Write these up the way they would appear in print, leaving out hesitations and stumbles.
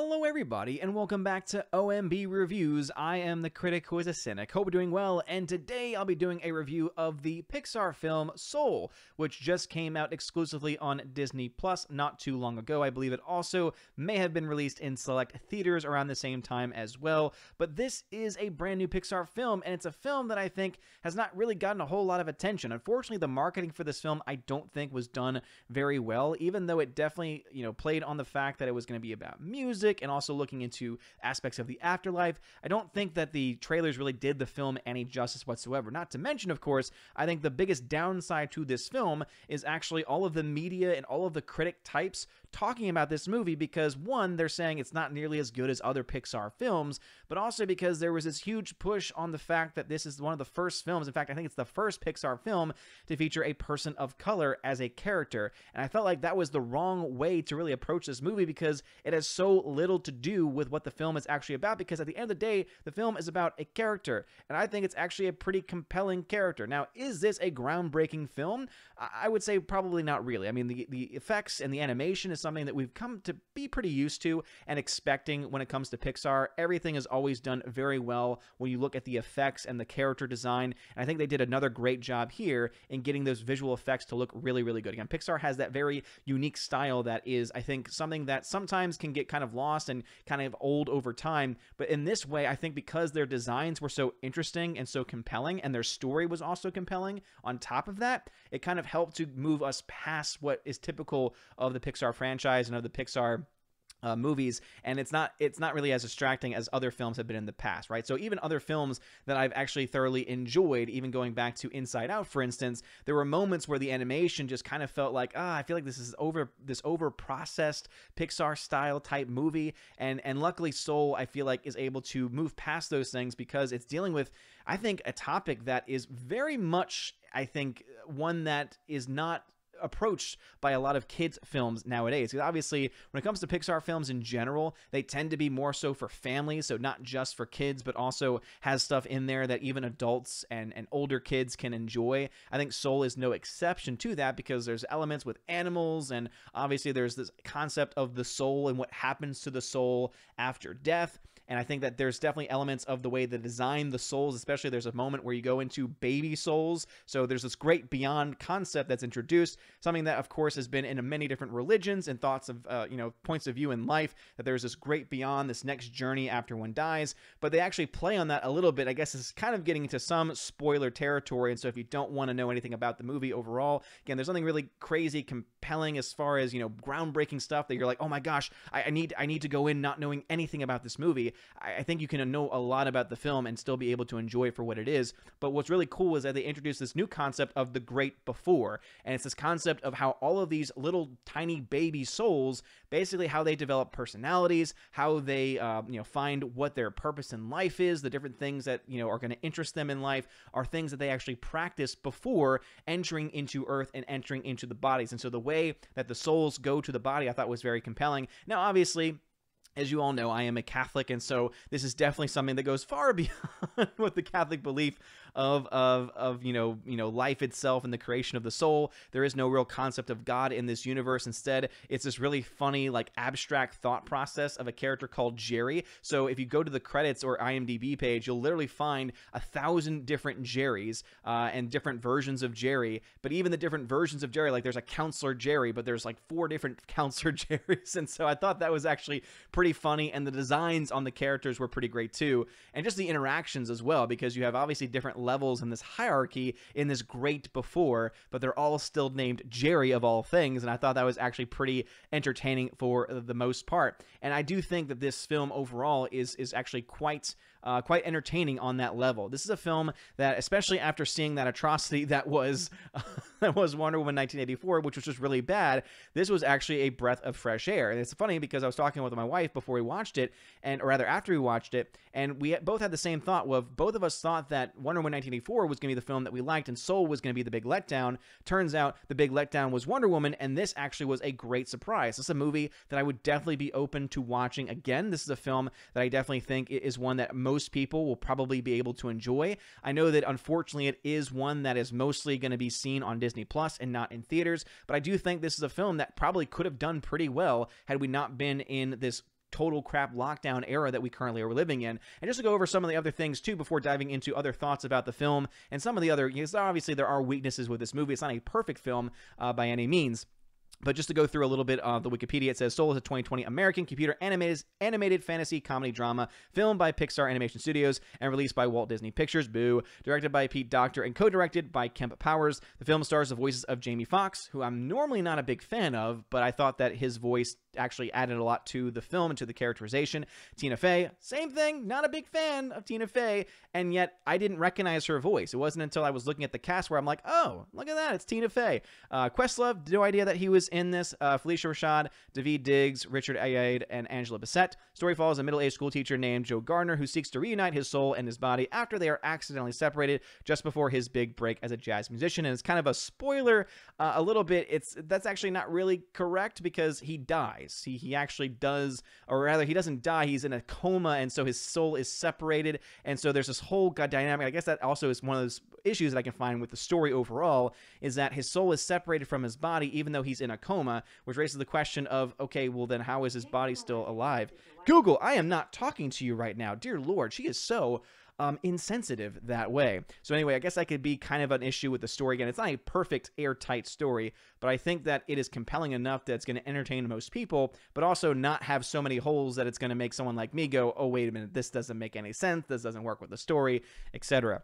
Hello everybody, and welcome back to OMB Reviews. I am the critic who is a cynic. Hope you're doing well, and today I'll be doing a review of the Pixar film Soul, which just came out exclusively on Disney Plus not too long ago. I believe it also may have been released in select theaters around the same time as well, but this is a brand new Pixar film, and it's a film that I think has not really gotten a whole lot of attention. Unfortunately, the marketing for this film I don't think was done very well, even though it definitely, played on the fact that it was going to be about music and also looking into aspects of the afterlife. I don't think that the trailers really did the film any justice whatsoever. Not to mention, of course, I think the biggest downside to this film is actually all of the media and all of the critic types talking about this movie because, one, they're saying it's not nearly as good as other Pixar films, but also because there was this huge push on the fact that this is one of the first films, in fact, I think it's the first Pixar film to feature a person of color as a character, and I felt like that was the wrong way to really approach this movie because it has so little to do with what the film is actually about, because at the end of the day, the film is about a character, and I think it's actually a pretty compelling character. Now, is this a groundbreaking film? I would say probably not really. I mean, the effects and the animation is something that we've come to be pretty used to and expecting when it comes to Pixar. Everything is always done very well when you look at the effects and the character design, and I think they did another great job here in getting those visual effects to look really, really good. Again, Pixar has that very unique style that is, I think, something that sometimes can get kind of lost and kind of old over time, but in this way, I think because their designs were so interesting and so compelling, and their story was also compelling on top of that, it kind of helped to move us past what is typical of the Pixar franchise and of the Pixar movies, and it's not really as distracting as other films have been in the past, right? So even other films that I've actually thoroughly enjoyed, even going back to Inside Out, for instance, there were moments where the animation just kind of felt like, I feel like this is over processed Pixar style type movie, and luckily Soul, I feel like, is able to move past those things because it's dealing with, I think, a topic that is very much, I think, one that is not approached by a lot of kids films nowadays, because obviously when it comes to Pixar films in general, they tend to be more so for families, so not just for kids, but also has stuff in there that even adults and older kids can enjoy. I think Soul is no exception to that because there's elements with animals, and obviously there's this concept of the soul and what happens to the soul after death. And I think that there's definitely elements of the way they design the souls, especially there's a moment where you go into baby souls. So there's this great beyond concept that's introduced, something that, of course, has been in many different religions and thoughts of, points of view in life, that there's this great beyond, this next journey after one dies. But they actually play on that a little bit. I guess it's kind of getting into some spoiler territory. And so if you don't want to know anything about the movie overall, again, there's nothing really crazy, compelling as far as, groundbreaking stuff that you're like, oh my gosh, I need to go in not knowing anything about this movie. I think you can know a lot about the film and still be able to enjoy it for what it is. But what's really cool is that they introduced this new concept of the great before. And it's this concept of how all of these little tiny baby souls, basically how they develop personalities, how they, find what their purpose in life is, the different things that, are going to interest them in life are things that they actually practice before entering into Earth and entering into the bodies. And so the way that the souls go to the body, I thought was very compelling. Now, obviously, as you all know, I am a Catholic, and so this is definitely something that goes far beyond what the Catholic belief of life itself and the creation of the soul. There is no real concept of God in this universe. Instead, it's this really funny, like, abstract thought process of a character called Jerry. So if you go to the credits or IMDb page, you'll literally find 1,000 different Jerrys and different versions of Jerry. But even the different versions of Jerry, like there's a Counselor Jerry, but there's like 4 different Counselor Jerrys. And so I thought that was actually pretty funny, and the designs on the characters were pretty great too, and just the interactions as well, because you have obviously different levels in this hierarchy in this great before, but they're all still named Jerry of all things, and I thought that was actually pretty entertaining for the most part. And I do think that this film overall is actually quite entertaining on that level. This is a film that, especially after seeing that atrocity that was Wonder Woman 1984, which was just really bad, this was actually a breath of fresh air. And it's funny because I was talking with my wife before we watched it, or rather after we watched it, and we both had the same thought. Both of us thought that Wonder Woman 1984 was going to be the film that we liked, and Soul was going to be the big letdown. Turns out the big letdown was Wonder Woman, and this actually was a great surprise. This is a movie that I would definitely be open to watching again. This is a film that I definitely think is one that most people will probably be able to enjoy. I know that unfortunately it is one that is mostly going to be seen on Disney Plus and not in theaters, but I do think this is a film that probably could have done pretty well had we not been in this total crap lockdown era that we currently are living in. And just to go over some of the other things too before diving into other thoughts about the film and some of the other, obviously there are weaknesses with this movie. It's not a perfect film by any means. But just to go through a little bit of the Wikipedia, it says Soul is a 2020 American computer animated fantasy comedy drama filmed by Pixar Animation Studios and released by Walt Disney Pictures, boo, directed by Pete Docter and co-directed by Kemp Powers. The film stars the voices of Jamie Foxx, who I'm normally not a big fan of, but I thought that his voice actually added a lot to the film and to the characterization. Tina Fey, same thing, not a big fan of Tina Fey, and yet I didn't recognize her voice. It wasn't until I was looking at the cast where I'm like, oh, look at that, it's Tina Fey. Questlove, no idea that he was in this. Felicia Rashad, Daveed Diggs, Richard Ayoade, and Angela Bassett. Story follows a middle-aged school teacher named Joe Gardner who seeks to reunite his soul and his body after they are accidentally separated just before his big break as a jazz musician. And it's kind of a spoiler a little bit. That's actually not really correct because he dies. He actually does, or rather he doesn't die. He's in a coma, and so his soul is separated. And so there's this whole dynamic. I guess that also is one of those issues that I can find with the story overall, is that his soul is separated from his body even though he's in a coma, which raises the question of, okay, well then how is his body still alive? Google, I am not talking to you right now. Dear Lord, she is so insensitive that way. So anyway, I guess that could be kind of an issue with the story. Again, it's not a perfect airtight story, but I think that it is compelling enough that it's going to entertain most people, but also not have so many holes that it's going to make someone like me go, oh, wait a minute, this doesn't make any sense, this doesn't work with the story, etc.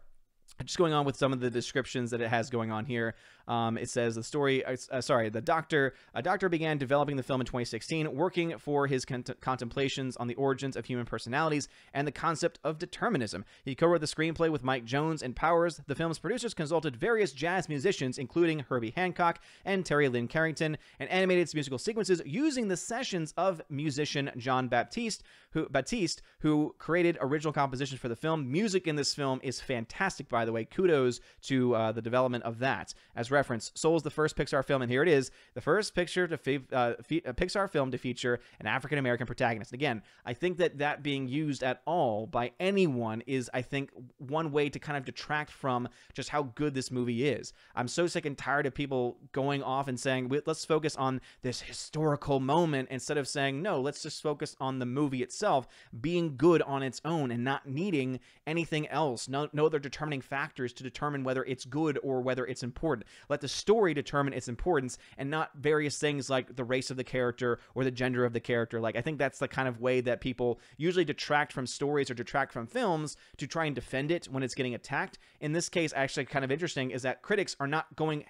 Just going on with some of the descriptions that it has going on here. It says the story, a doctor began developing the film in 2016, working for his contemplations on the origins of human personalities and the concept of determinism. He co-wrote the screenplay with Mike Jones and Powers. The film's producers consulted various jazz musicians, including Herbie Hancock and Terry Lynn Carrington, and animated its musical sequences using the sessions of musician John Baptiste, who created original compositions for the film. Music in this film is fantastic, by the way. Kudos to the development of that. As reference, Soul is the first Pixar film, and here it is, the first Pixar film to feature an African-American protagonist. Again, I think that being used at all by anyone is, I think, one way to kind of detract from just how good this movie is. I'm so sick and tired of people going off and saying, let's focus on this historical moment, instead of saying, no, let's just focus on the movie itself being good on its own and not needing anything else, no other determining factors to determine whether it's good or whether it's important. Let the story determine its importance and not various things like the race of the character or the gender of the character. Like, I think that's the kind of way that people usually detract from stories or detract from films to try and defend it when it's getting attacked. In this case, actually kind of interesting is that critics are not going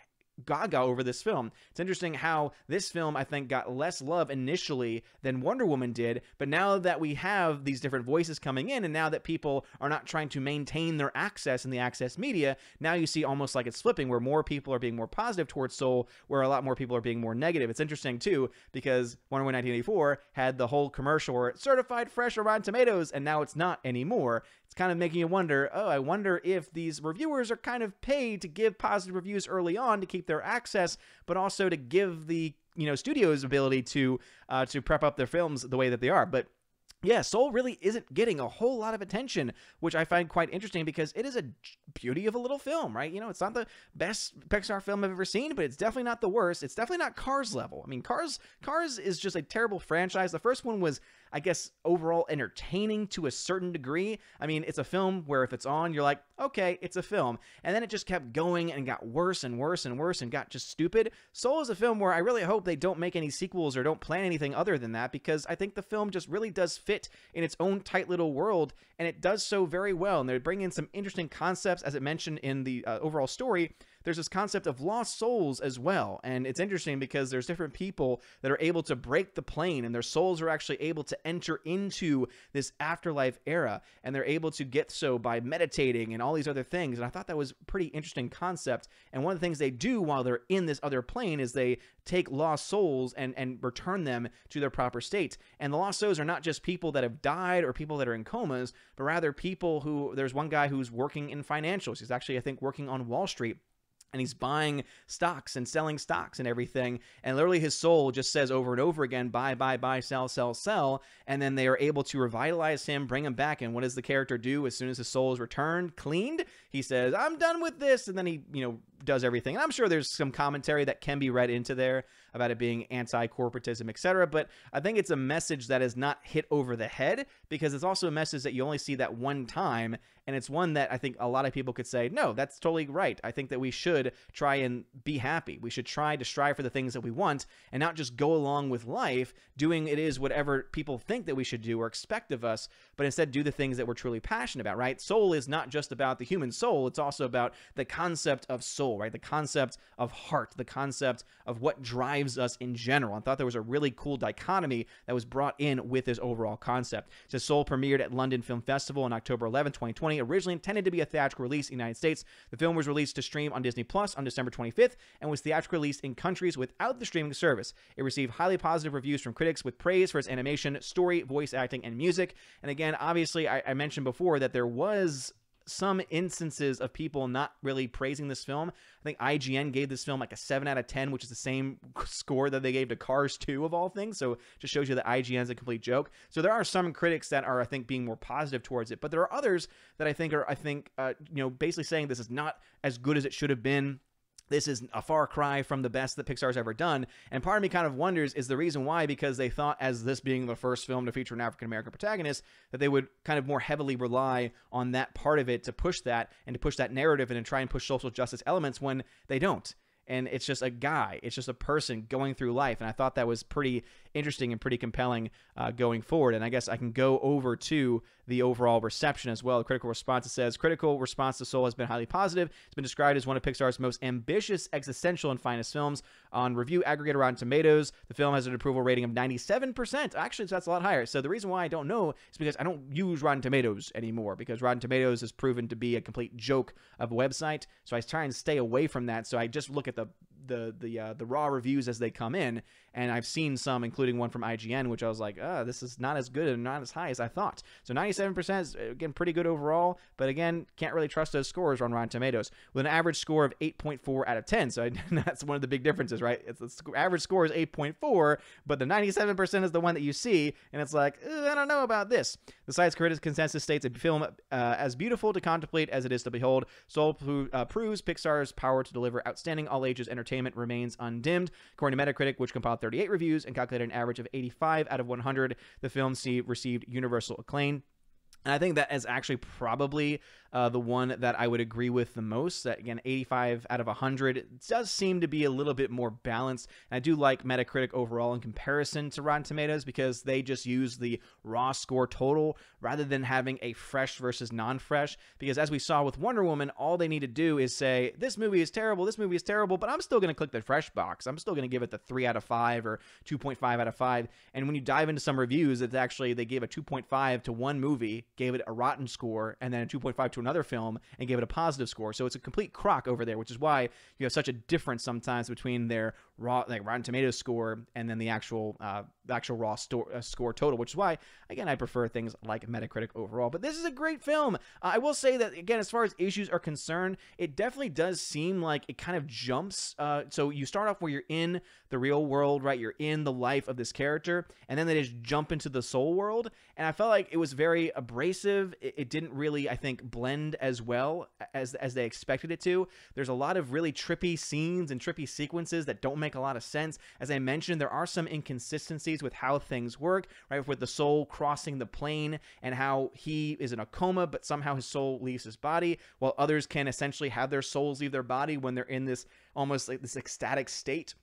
gaga over this film. It's interesting how this film, I think, got less love initially than Wonder Woman did, but now that we have these different voices coming in, and now that people are not trying to maintain their access in the access media, now you see almost like it's flipping, where more people are being more positive towards Soul, where a lot more people are being more negative. It's interesting, too, because Wonder Woman 1984 had the whole commercial where it's certified fresh on Rotten Tomatoes, and now it's not anymore. It's kind of making you wonder, oh, I wonder if these reviewers are kind of paid to give positive reviews early on to keep their access, but also to give the studios ability to prep up their films the way that they are. But yeah, Soul really isn't getting a whole lot of attention, which I find quite interesting because it is a beauty of a little film, right? It's not the best Pixar film I've ever seen, but it's definitely not the worst. It's definitely not Cars level. I mean, Cars is just a terrible franchise. The first one was, I guess, overall entertaining to a certain degree. I mean, it's a film where if it's on, you're like, okay, it's a film. And then it just kept going and got worse and worse and worse and got just stupid. Soul is a film where I really hope they don't make any sequels or don't plan anything other than that, because I think the film just really does fit in its own tight little world, and it does so very well. And they bring in some interesting concepts, as it mentioned in the overall story. There's this concept of lost souls as well, and it's interesting because there's different people that are able to break the plane, and their souls are actually able to enter into this afterlife era, and they're able to get so by meditating and all these other things. And I thought that was a pretty interesting concept. And one of the things they do while they're in this other plane is they take lost souls and return them to their proper state. And the lost souls are not just people that have died or people that are in comas, but rather people who, there's one guy who's working in financials. He's actually, I think, working on Wall Street. And he's buying stocks and selling stocks and everything. And literally his soul just says over and over again, buy, buy, buy, sell, sell, sell. And then they are able to revitalize him, bring him back. And what does the character do as soon as his soul is returned, cleaned? He says, I'm done with this. And then he, does everything. And I'm sure there's some commentary that can be read into there about it being anti-corporatism, etc. But I think it's a message that is not hit over the head, because it's also a message that you only see that one time. And it's one that I think a lot of people could say, no, that's totally right. I think that we should try and be happy. We should try to strive for the things that we want and not just go along with life doing it is whatever people think that we should do or expect of us, but instead do the things that we're truly passionate about, right? Soul is not just about the human soul. It's also about the concept of soul, right? The concept of heart, the concept of what drives us in general. I thought there was a really cool dichotomy that was brought in with this overall concept. So Soul premiered at London Film Festival on October 11, 2020. Originally intended to be a theatrical release in the United States, the film was released to stream on Disney Plus on December 25th and was theatrically released in countries without the streaming service. It received highly positive reviews from critics with praise for its animation, story, voice acting, and music. And again, obviously, I mentioned before that there was some instances of people not really praising this film. I think IGN gave this film like a 7 out of 10, which is the same score that they gave to Cars 2 of all things. So just shows you that IGN is a complete joke. So there are some critics that are, I think, being more positive towards it, but there are others that I think are, basically saying this is not as good as it should have been. This is a far cry from the best that Pixar's ever done. And part of me kind of wonders, is the reason why because they thought, as this being the first film to feature an African-American protagonist, that they would kind of more heavily rely on that part of it to push that and to push that narrative and to try and push social justice elements when they don't. And it's just a guy. It's just a person going through life. And I thought that was pretty interesting and pretty compelling going forward. And I guess I can go over to the overall reception as well. The critical response, it says, critical response to Soul has been highly positive. It's been described as one of Pixar's most ambitious, existential, and finest films. On review aggregator Rotten Tomatoes, the film has an approval rating of 97%. Actually, so that's a lot higher. So the reason why I don't know is because I don't use Rotten Tomatoes anymore, because Rotten Tomatoes has proven to be a complete joke of a website. So I try and stay away from that. So I just look at the raw reviews as they come in, and I've seen some, including one from IGN, which I was like, this is not as good and not as high as I thought. So 97% is, again, pretty good overall, but again, can't really trust those scores on Rotten Tomatoes, with an average score of 8.4 out of 10. So that's one of the big differences, right? It's the average score is 8.4, but the 97% is the one that you see, and it's like, I don't know about this. The site's critics consensus states a film as beautiful to contemplate as it is to behold. Soul proves Pixar's power to deliver outstanding all-ages entertainment remains undimmed. According to Metacritic, which compiled 38 reviews and calculated an average of 85 out of 100, the film received universal acclaim. And I think that is actually probably the one that I would agree with the most. That, again, 85 out of 100 does seem to be a little bit more balanced. And I do like Metacritic overall in comparison to Rotten Tomatoes, because they just use the raw score total rather than having a fresh versus non-fresh. Because as we saw with Wonder Woman, all they need to do is say, this movie is terrible, but I'm still going to click the fresh box. I'm still going to give it the 3 out of 5 or 2.5 out of 5. And when you dive into some reviews, it's actually, they gave a 2.5 to one movie, gave it a rotten score, and then a 2.5 to another film and gave it a positive score. So it's a complete crock over there, which is why you have such a difference sometimes between their raw, like Rotten Tomatoes score and then the actual raw score total, which is why, again, I prefer things like Metacritic overall. But this is a great film. I will say that, again, as far as issues are concerned, it definitely does seem like it kind of jumps. So you start off where you're in the real world, right? You're in the life of this character, and then they just jump into the soul world. And I felt like it was very abrasive. It didn't really, I think, blend as well as they expected it to. There's a lot of really trippy scenes and trippy sequences that don't make a lot of sense. As I mentioned, there are some inconsistencies with how things work, right? With the soul crossing the plane and how he is in a coma, but somehow his soul leaves his body, while others can essentially have their souls leave their body when they're in this almost like this ecstatic state.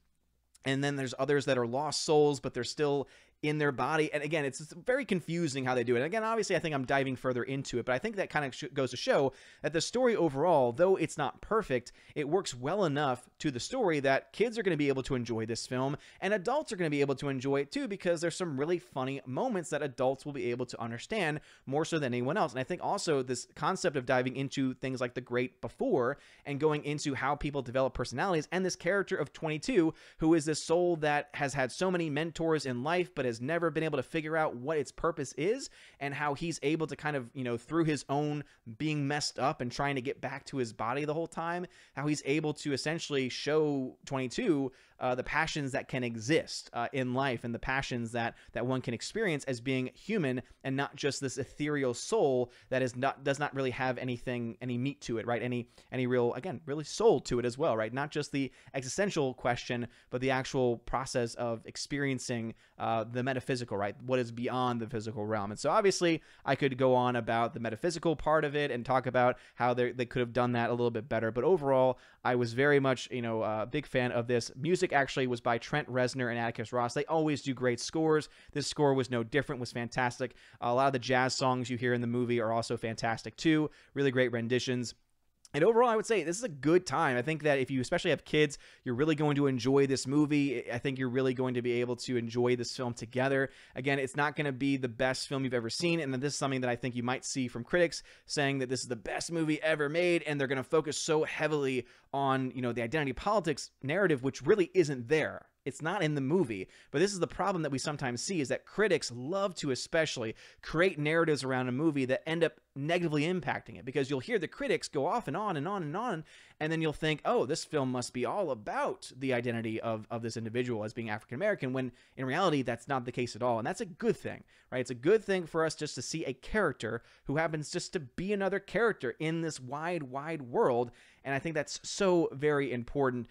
And then there's others that are lost souls, but they're still in their body. And again, it's very confusing how they do it. And again, obviously, I think I'm diving further into it, but I think that kind of goes to show that the story overall, though it's not perfect, it works well enough to the story that kids are going to be able to enjoy this film, and adults are going to be able to enjoy it too, because there's some really funny moments that adults will be able to understand more so than anyone else. And I think also this concept of diving into things like the great before and going into how people develop personalities, and this character of 22, who is this soul that has had so many mentors in life, but has never been able to figure out what its purpose is, and how he's able to kind of, through his own being messed up and trying to get back to his body the whole time, how he's able to essentially show 22 the passions that can exist in life, and the passions that one can experience as being human, and not just this ethereal soul that does not really have any meat to it, right? Any real, again, really soul to it as well, right? Not just the existential question, but the actual process of experiencing the metaphysical, right? What is beyond the physical realm. And so obviously I could go on about the metaphysical part of it and talk about how they could have done that a little bit better, but overall I was very much, a big fan of this. Music actually was by Trent Reznor and Atticus Ross. They always do great scores. This score was no different, was fantastic. A lot of the jazz songs you hear in the movie are also fantastic too. Really great renditions. And overall, I would say this is a good time. I think that if you especially have kids, you're really going to enjoy this movie. I think you're really going to be able to enjoy this film together. Again, it's not going to be the best film you've ever seen, and this is something that I think you might see from critics saying that this is the best movie ever made, and they're going to focus so heavily on, the identity politics narrative, which really isn't there. It's not in the movie, but this is the problem that we sometimes see, is that critics love to especially create narratives around a movie that end up negatively impacting it, because you'll hear the critics go off and on and on and on, and then you'll think, oh, this film must be all about the identity of this individual as being African American, when in reality that's not the case at all. And that's a good thing, right? It's a good thing for us just to see a character who happens just to be another character in this wide world. And I think that's so very important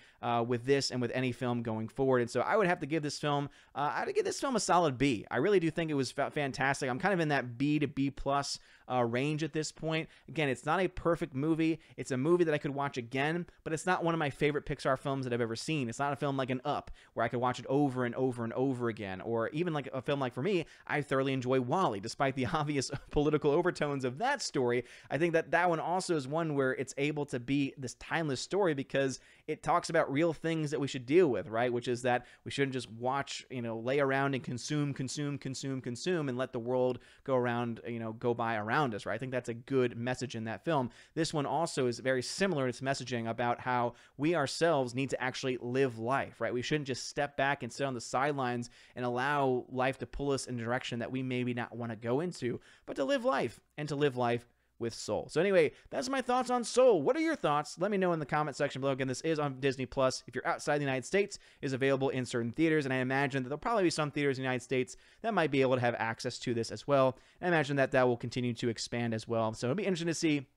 with this and with any film going forward. And so I would have to give this film, a solid B. I really do think it was fantastic. I'm kind of in that B to B plus range at this point. Again, it's not a perfect movie. It's a movie that I could watch again, but it's not one of my favorite Pixar films that I've ever seen. It's not a film like an Up, where I could watch it over and over and over again, or even like a film like, for me, I thoroughly enjoy WALL-E, despite the obvious political overtones of that story. I think that one also is one where it's able to be this timeless story, because it talks about real things that we should deal with, right? Which is that we shouldn't just watch, lay around and consume, and let the world go around, go by around us, right? I think that's a good message in that film. This one also is very similar in its messaging about how we ourselves need to actually live life, right? We shouldn't just step back and sit on the sidelines and allow life to pull us in a direction that we maybe not want to go into, but to live life, and to live life with Soul. So anyway, that's my thoughts on Soul. What are your thoughts? Let me know in the comment section below. Again, this is on Disney Plus. If you're outside the United States, it is available in certain theaters, and I imagine that there'll probably be some theaters in the United States that might be able to have access to this as well. I imagine that will continue to expand as well. So it'll be interesting to see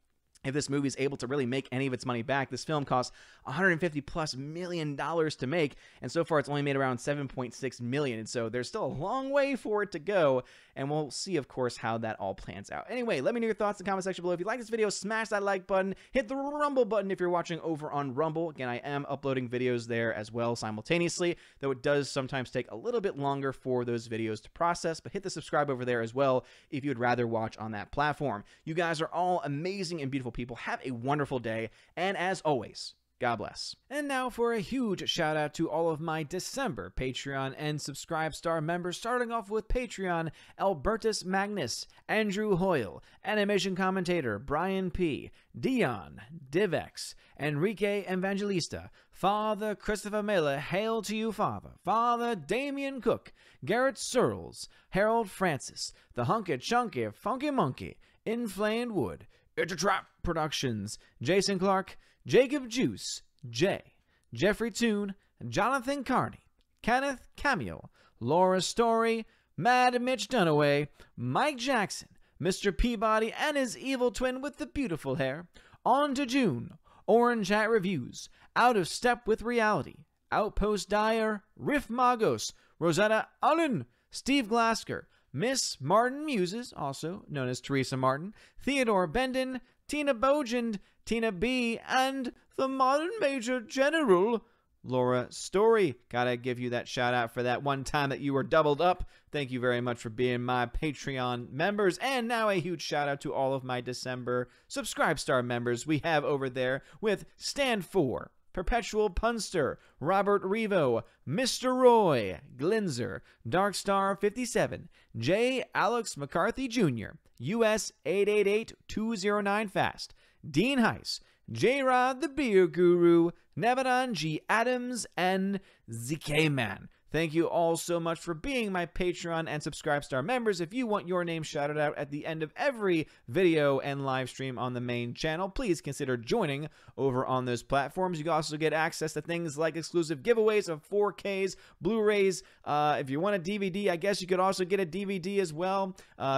if this movie is able to really make any of its money back. This film cost $150+ million to make, and so far it's only made around $7.6 million, and so there's still a long way for it to go, and we'll see, of course, how that all plans out. Anyway, let me know your thoughts in the comment section below. If you like this video, smash that like button, hit the Rumble button if you're watching over on Rumble. Again, I am uploading videos there as well simultaneously, though it does sometimes take a little bit longer for those videos to process, but hit the subscribe over there as well if you would rather watch on that platform. You guys are all amazing and beautiful people. Have a wonderful day, and as always, God bless. And now for a huge shout out to all of my December Patreon and Subscribe Star members, starting off with Patreon Albertus Magnus, Andrew Hoyle, Animation Commentator Brian P., Dion, Divex, Enrique Evangelista, Father Christopher Miller, hail to you, Father, Father Damian Cook, Garrett Searles, Harold Francis, The Hunky Chunky Funky Monkey, Inflamed Wood, It's a Trap Productions, Jason Clark, Jacob Juice, Jeffrey Toon, Jonathan Carney, Kenneth Cameo, Laura Story, Mad Mitch Dunaway, Mike Jackson, Mr. Peabody and his evil twin with the beautiful hair, On to June, Orange Hat Reviews, Out of Step with Reality, Outpost Dyer, Riff Magos, Rosetta Allen, Steve Glasker, Miss Martin Muses, also known as Teresa Martin, Theodore Bendon, Tina Bogend, Tina B, and the Modern Major General, Laura Story. Gotta give you that shout out for that one time that you were doubled up. Thank you very much for being my Patreon members. And now a huge shout out to all of my December Subscribe Star members we have over there with Stand For, Perpetual Punster, Robert Revo, Mr. Roy, Glinzer, Darkstar 57, J. Alex McCarthy Jr., US 888209 Fast, Dean Heiss, J-Rod the Beer Guru, Nevadan G. Adams, and ZK Man. Thank you all so much for being my Patreon and Subscribe Star members. If you want your name shouted out at the end of every video and live stream on the main channel, please consider joining over on those platforms. You can also get access to things like exclusive giveaways of 4Ks, Blu-rays. If you want a DVD, I guess you could also get a DVD as well,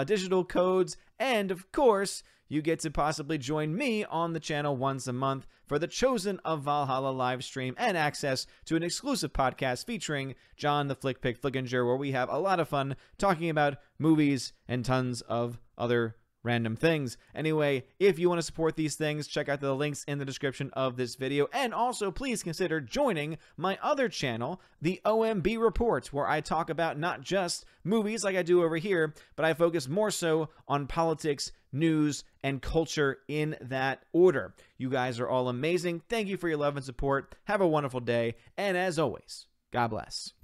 digital codes, and of course, you get to possibly join me on the channel once a month for the Chosen of Valhalla live stream and access to an exclusive podcast featuring John the Flick Pick Flickinger, where we have a lot of fun talking about movies and tons of other random things. Anyway, if you want to support these things, check out the links in the description of this video. And also, please consider joining my other channel, the OMB Report, where I talk about not just movies like I do over here, but I focus more so on politics, news, and culture in that order. You guys are all amazing. Thank you for your love and support. Have a wonderful day. And as always, God bless.